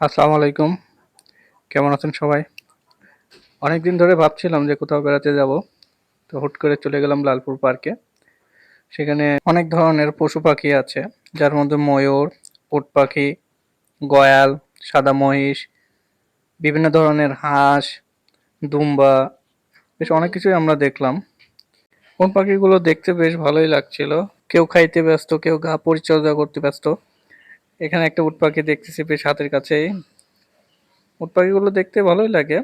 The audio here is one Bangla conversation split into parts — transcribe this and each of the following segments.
আসসালামু আলাইকুম। কেমন আছেন সবাই? অনেকদিন ধরে ভাবছিলাম যে কোথাও বেড়াতে যাব। তো হুট করে চলে গেলাম লালপুর পার্কে। সেখানে অনেক ধরনের পশু পাখি আছে, যার মধ্যে ময়ূর, উট পাখি, গয়াল, সাদা মহিষ, বিভিন্ন ধরনের হাঁস, দুম্বা, বেশ অনেক কিছুই আমরা দেখলাম। কোন পাখিগুলো দেখতে বেশ ভালোই লাগছিল। কেউ খাইতে ব্যস্ত, কেউ গা পরিচর্যা করতে ব্যস্ত। এখানে একটা উট পাখি দেখতেছি বেশ হাতের কাছেই। উট পাখিগুলো দেখতে ভালোই লাগে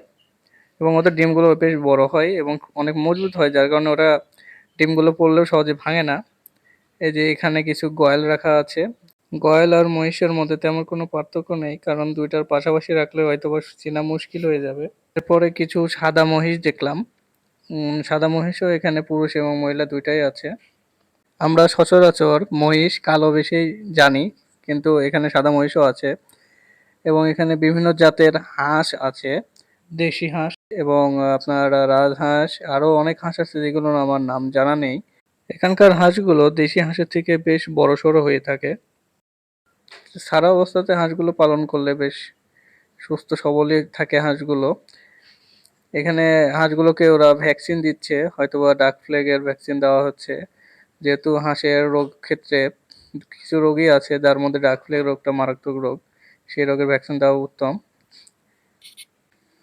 এবং ওদের ডিমগুলো বেশ বড় হয় এবং অনেক মজবুত হয়, যার কারণে ওরা ডিমগুলো পড়লেও সহজে ভাঙে না। এই যে এখানে কিছু গয়াল রাখা আছে। গয়াল আর মহিষের মধ্যে তেমন কোনো পার্থক্য নেই, কারণ দুইটার পাশাপাশি রাখলে হয়তো বা চেনা মুশকিল হয়ে যাবে। এরপরে কিছু সাদা মহিষ দেখলাম। সাদা মহিষও এখানে পুরুষ এবং মহিলা দুইটাই আছে। আমরা সচরাচর মহিষ কালো বেশি জানি, কিন্তু এখানে সাদা মহিষও আছে এবং এখানে বিভিন্ন জাতের হাঁস আছে, দেশি হাঁস এবং আপনার রাজহাঁস, আরো অনেক হাঁস আছে যেগুলোর আমার নাম জানা নেই। এখানকার হাঁসগুলো দেশি হাঁসের থেকে বেশ বড়সড় হয়ে থাকে। সারা অবস্থাতে হাঁসগুলো পালন করলে বেশ সুস্থ সবলই থাকে হাঁসগুলো। এখানে হাঁসগুলোকে ওরা ভ্যাকসিন দিচ্ছে, হয়তোবা ডাক ফ্লেগের ভ্যাকসিন দেওয়া হচ্ছে, যেহেতু হাঁসের রোগ ক্ষেত্রে কিছু রোগই আছে, যার মধ্যে ডাক ফ্লেগ রোগটা মারাত্মক রোগ। সেই রোগের ভ্যাকসিন দেওয়া উত্তম।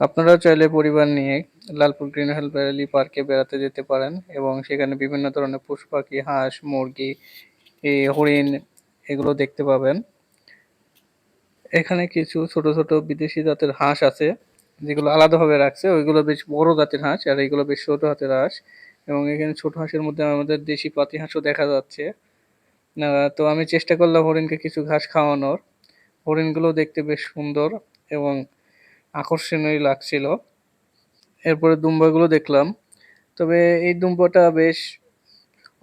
আপনারাও চাইলে পরিবার নিয়ে লালপুর গ্রিন হিল ভ্যালি পার্কে বেড়াতে যেতে পারেন এবং সেখানে বিভিন্ন ধরনের পশু পাখি, হাঁস, মুরগি, হরিণ, এগুলো দেখতে পাবেন। এখানে কিছু ছোট ছোট বিদেশি জাতের হাঁস আছে, যেগুলো আলাদাভাবে রাখছে। ওইগুলো বেশ বড় জাতের হাঁস আর এইগুলো বেশ ছোট জাতের হাঁস। এবং এখানে ছোট হাঁসের মধ্যে আমাদের দেশি পাতি হাঁসও দেখা যাচ্ছে। তো আমি চেষ্টা করলাম হরিণকে কিছু ঘাস খাওয়ানোর। হরিণগুলো দেখতে বেশ সুন্দর এবং আকর্ষণীয় লাগছিল। এরপরে দুম্বাগুলো দেখলাম, তবে এই দুম্বাটা বেশ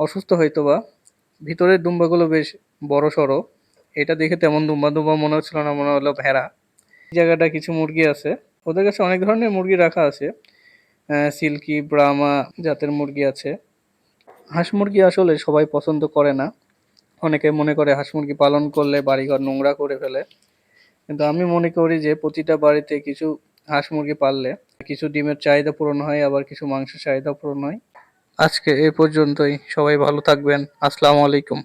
অসুস্থ হয়তোবা। ভিতরের দুম্বাগুলো বেশ বড় সড়ো। এটা দেখে তেমন দুম্বা দুম্বা মনে হচ্ছিল না, মনে হলো ভেড়া। এই জায়গাটা কিছু মুরগি আছে, ওদের কাছে অনেক ধরনের মুরগি রাখা আছে। সিল্কি, ব্রাহ্মা জাতের মুরগি আছে। হাঁস মুরগি আসলে সবাই পছন্দ করে না। অনেকে মনে করে হাঁস মুরগি পালন করলে বাড়িঘর নোংরা করে ফেলে, কিন্তু আমি মনে করি যে প্রতিটা বাড়িতে কিছু হাঁস মুরগি পাললে কিছু ডিমের চাহিদা পূরণ হয়, আবার কিছু মাংসের চাহিদা পূরণ হয়। আজকে এ পর্যন্তই। সবাই ভালো থাকবেন। আসসালামু আলাইকুম।